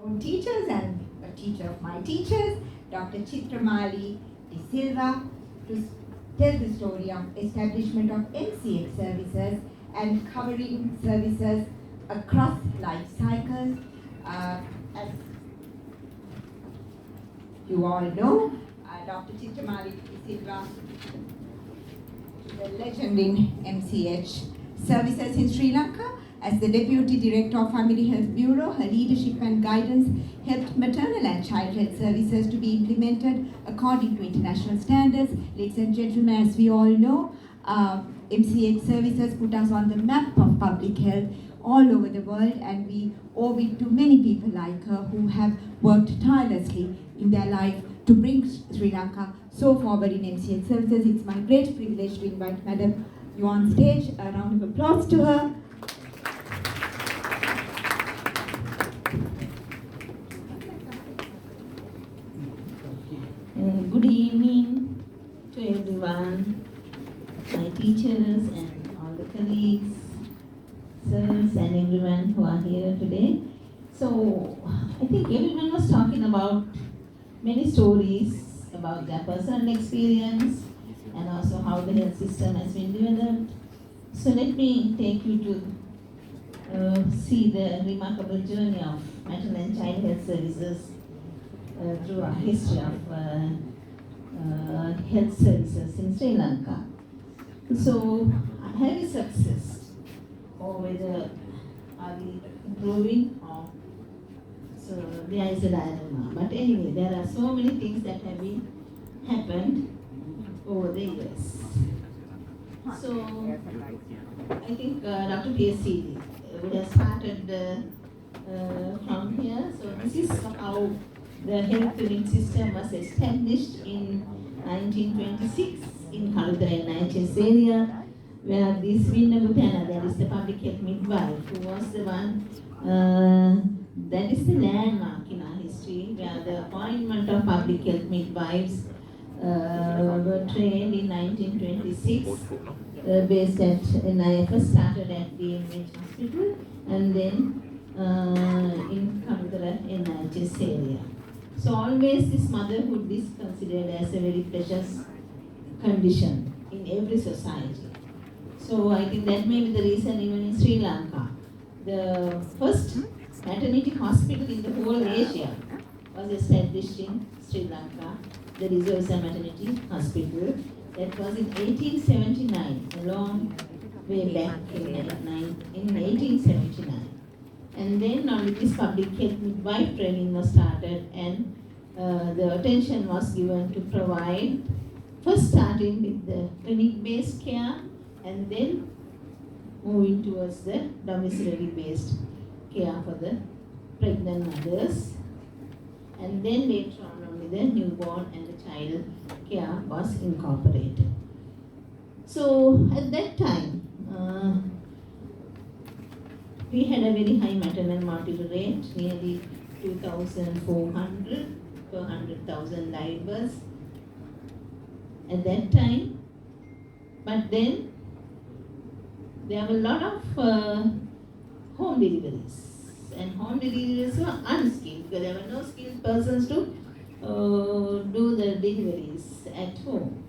own teachers and a teacher of my teachers, Dr. Chitramali De Silva, to tell the story of establishment of MCX services and covering services across life cycles. As you all know, Dr. Chitramali De Silva is a legend in MCH services in Sri Lanka. As the Deputy Director of Family Health Bureau, her leadership and guidance helped maternal and child health services to be implemented according to international standards. Ladies and gentlemen, as we all know, MCH services put us on the map of public health all over the world, and we owe it to many people like her who have worked tirelessly in their life to bring Sri Lanka so forward in MCH services. It's my great privilege to invite Madam you on stage. A round of applause to her. Good evening to everyone, my teachers and all the colleagues, sirs and everyone who are here today. So I think everyone was talking about many stories about their personal experience and also how the health system has been developed. So let me take you to see the remarkable journey of maternal and child health services through a history of health services in Sri Lanka. So, have we success, or whether are we improving, or so there is a dilemma. But anyway, there are so many things that have been happened over the years. So, I think Dr. PSC would have started from here. So this is how the health clinic system was established in 1926 in Kalutara NHS area, where this Vinnagutana, that is the public health midwife, who was the one, that is the landmark in our history, where the appointment of public health midwives were trained in 1926, based at NIFS, started at the MH Hospital, and then in Kalutara NHS area. So always this motherhood is considered as a very precious condition in every society. So I think that may be the reason even in Sri Lanka, the first maternity hospital in the whole Asia was established in Sri Lanka, the Resursa Maternity Hospital. That was in 1879, a long way back in 1879. And then only this public health midwife training was started, and the attention was given to provide, first starting with the clinic-based care and then moving towards the domiciliary-based care for the pregnant mothers. And then later on only the newborn and the child care was incorporated. So at that time, we had a very high maternal mortality rate, nearly 2,400 per 100,000 live births at that time. But then there were a lot of home deliveries, and home deliveries were unskilled because there were no skilled persons to do the deliveries at home.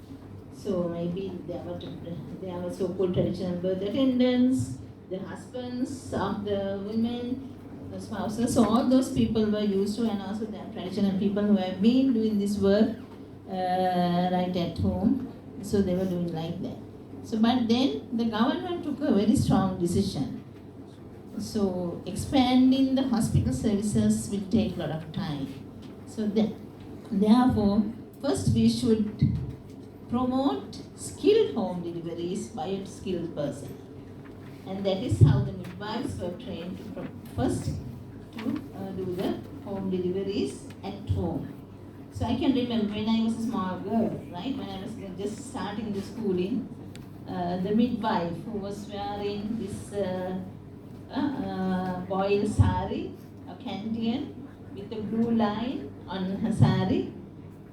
So maybe there were so-called traditional birth attendants, the husbands of the women, the spouses, so all those people were used to, and also the traditional people who have been doing this work right at home, so they were doing like that. So, but then the government took a very strong decision. So, expanding the hospital services will take a lot of time. So, therefore, first we should promote skilled home deliveries by a skilled person. And that is how the midwives were trained to first to do the home deliveries at home. So I can remember when I was a small girl, right, when I was just starting the schooling, the midwife who was wearing this boiled sari, a candian with a blue line on her sari,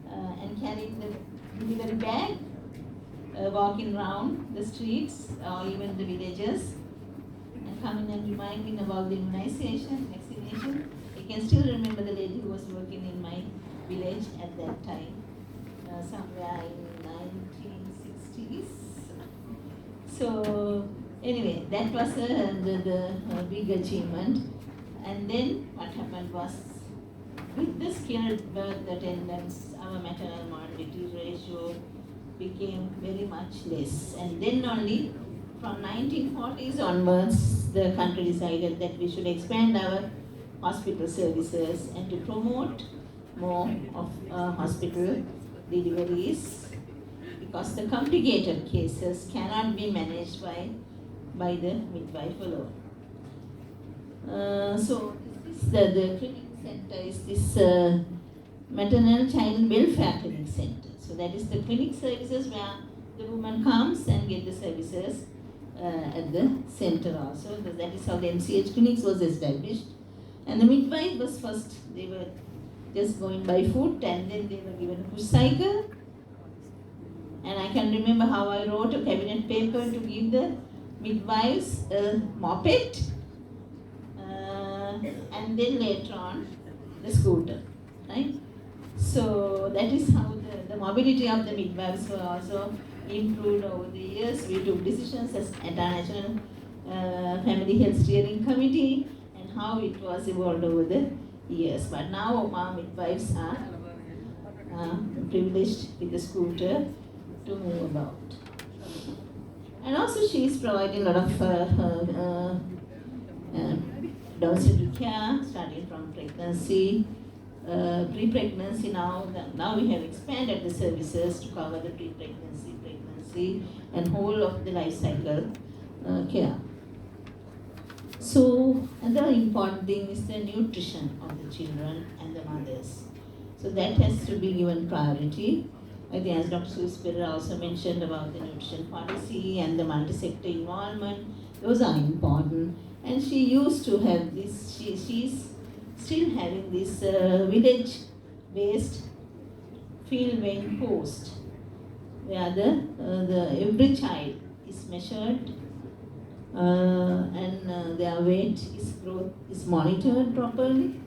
and carrying the delivery bag, walking around the streets or even the villages, and coming and reminding about the immunization, vaccination can still remember the lady who was working in my village at that time, somewhere in 1960s. So anyway, that was the big achievement. And then what happened was, with the skilled birth attendance, our maternal mortality ratio became very much less. And then only from 1940s onwards, the country decided that we should expand our hospital services and to promote more of hospital deliveries, because the complicated cases cannot be managed by the midwife alone. So the clinic center is this maternal child welfare clinic center. So that is the clinic services where the woman comes and get the services at the center also. That is how the MCH clinics was established. And the midwife was first, they were just going by foot, and then they were given a push cycle. And I can remember how I wrote a cabinet paper to give the midwives a moped, and then later on the scooter, right? So that is how the mobility of the midwives were also improved over the years. We took decisions at our National Family Health Steering Committee, and how it was evolved over the years. But now our midwives are privileged with the scooter to move about. And also she is providing a lot of domiciliary care, starting from pregnancy, pre-pregnancy. Now we have expanded the services to cover the pre-pregnancy, pregnancy, and whole of the life cycle care. So another important thing is the nutrition of the children and the mothers. So that has to be given priority. I think as Dr. Suisse Pereira also mentioned about the nutrition policy and the multi-sector involvement, those are important. And she used to have this, she's still having this village-based field weighing post, where the every child is measured and their weight growth is monitored properly,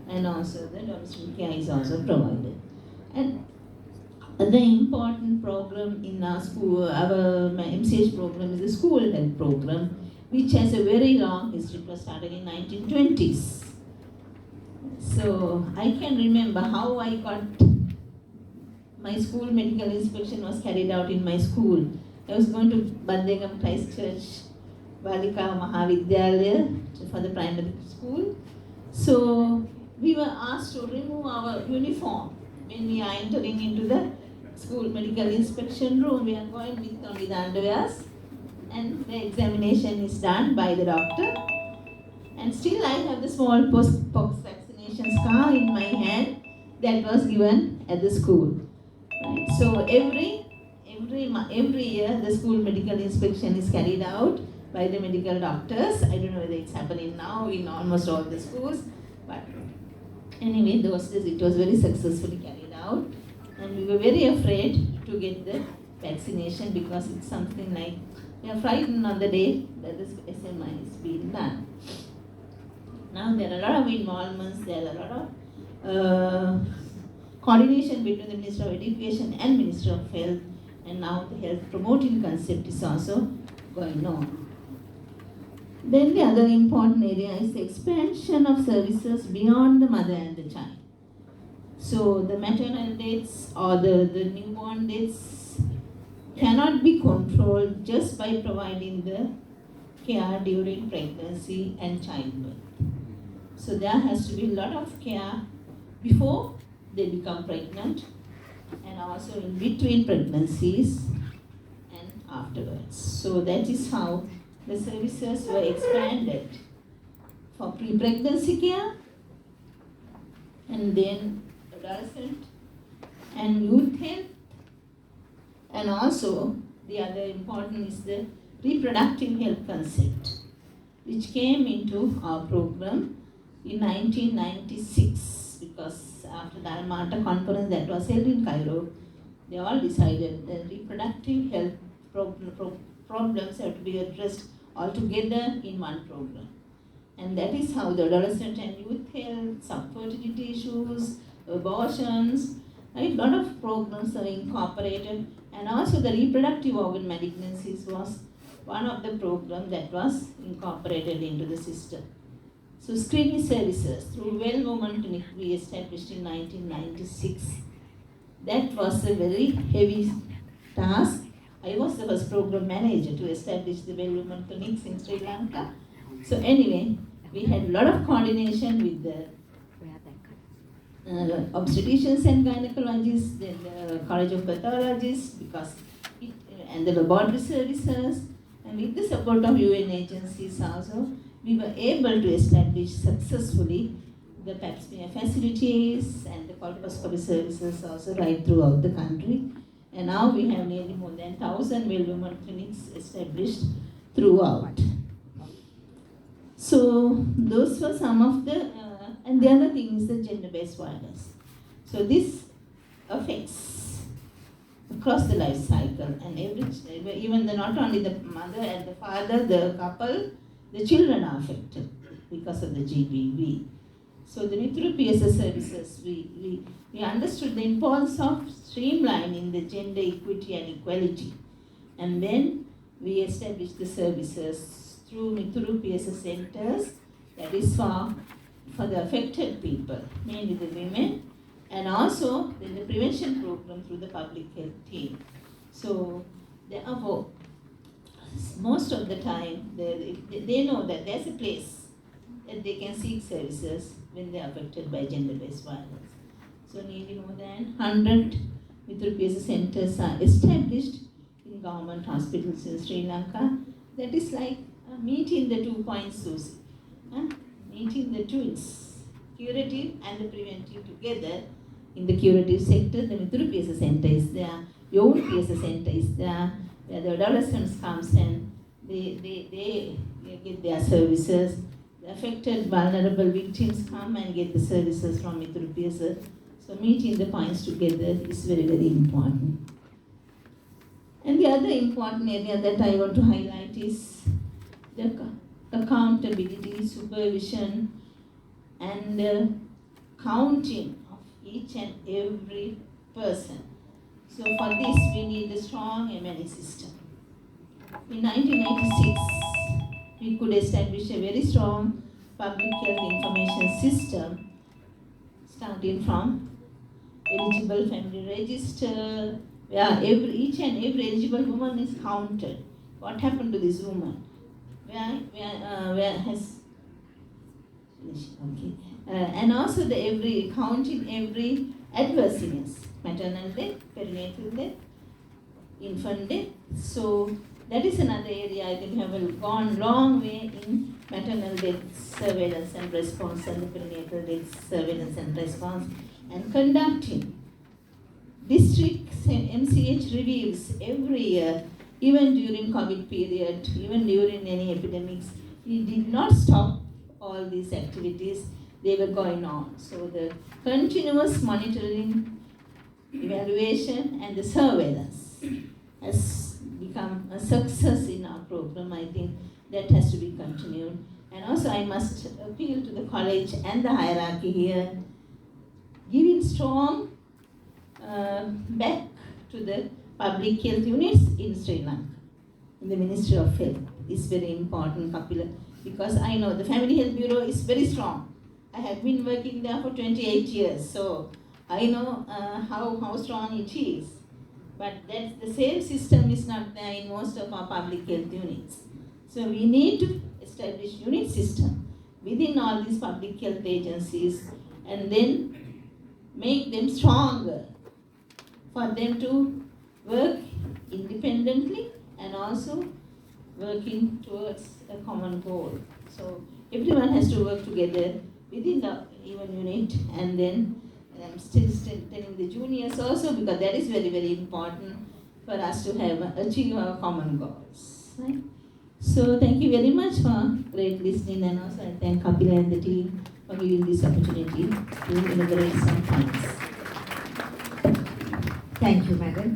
and also the domestic care is also provided. And the important program in our school, our MCH program, is the school health program, which has a very long history. It was started in 1920s. So I can remember how I got my school medical inspection was carried out in my school. I was going to Bandegam Christ Church Balika Mahavidyalaya for the primary school. So we were asked to remove our uniform when we are entering into the school medical inspection room. We are going with only the underwears, and the examination is done by the doctor. And still I have the smallpox vaccination scar in my hand that was given at the school. Right? So every year the school medical inspection is carried out by the medical doctors. I don't know whether it's happening now in almost all the schools, but anyway, those days it was very successfully carried out, and we were very afraid to get the vaccination because it's something like we are frightened on the day that this SMI is being done. Now there are a lot of involvements, there are a lot of coordination between the Minister of Education and Minister of Health, and now the health promoting concept is also going on. Then the other important area is the expansion of services beyond the mother and the child. So the maternal deaths or the newborn deaths cannot be controlled just by providing the care during pregnancy and childbirth. So there has to be a lot of care before they become pregnant, and also in between pregnancies and afterwards. So that is how the services were expanded for pre-pregnancy care, and then adolescent and youth health, and also the other important is the reproductive health concept, which came into our program in 1996, because after the Alma-Ata conference that was held in Cairo, they all decided that reproductive health problems have to be addressed altogether in one program. And that is how the adolescent and youth health, subfertility issues, abortions, right? A lot of programs are incorporated, and also the reproductive organ malignancies was one of the programs that was incorporated into the system. So screening services through Well Woman Clinic we established in 1996. That was a very heavy task. I was the first program manager to establish the Well Woman Clinics in Sri Lanka. So anyway, we had a lot of coordination with the obstetricians and gynecologists, the College of Pathologists, and the laboratory services, and with the support of UN agencies also, we were able to establish successfully the pap smear facilities and the colposcopy services also right throughout the country. And now we have nearly more than 1,000 Well Woman clinics established throughout. So those were some of the, and the other thing is the gender-based violence. So this affects across the life cycle, and even not only the mother and the father, the couple, the children are affected because of the GBV. So the Mithuru PSS services, we understood the importance of streamlining the gender equity and equality, and then we established the services through Mithuru PSS centers, that is for the affected people, mainly the women, and also then the prevention program through the public health team. So therefore, most of the time they know that there's a place that they can seek services when they are affected by gender-based violence. So nearly more than 100 Mithuru PSS centers are established in government hospitals in Sri Lanka. That is like meeting the 2 points, Susie. Meeting the twins, curative and the preventive together. In the curative sector, the Mithuru PSS center is there, Young PSS center is there, where the adolescents comes and they get their services. The affected, vulnerable victims come and get the services from Mithuru PSS. So meeting the points together is very, very important. And the other important area that I want to highlight is the accountability, supervision, and counting of each and every person. So for this, we need a strong M&E system. In 1996, we could establish a very strong public health information system, starting from eligible family register, where each and every eligible woman is counted. What happened to this woman? Where has okay, and also the counting every adverse events, maternal death, perinatal death, infant death. So that is another area I think we have gone long way in maternal death surveillance and response, and the perinatal death surveillance and response, and conducting district MCH reviews every year. Even during COVID period, even during any epidemics, we did not stop all these activities, they were going on. So the continuous monitoring, evaluation, and the surveillance has become a success in our program. I think that has to be continued. And also I must appeal to the college and the hierarchy here, giving strong back to the public health units in Sri Lanka, in the Ministry of Health, is very important, Kapila, because I know the Family Health Bureau is very strong. I have been working there for 28 years, so I know how strong it is. But that's the same system is not there in most of our public health units. So we need to establish unit system within all these public health agencies, and then make them stronger for them to work independently and also working towards a common goal. So everyone has to work together within the even unit, and then I'm still telling the juniors also, because that is very, very important for us to have achieve our common goals. Right? So thank you very much for great listening, and also I thank Kapila and the team for giving this opportunity to inaugurate some things. Thank you, madam.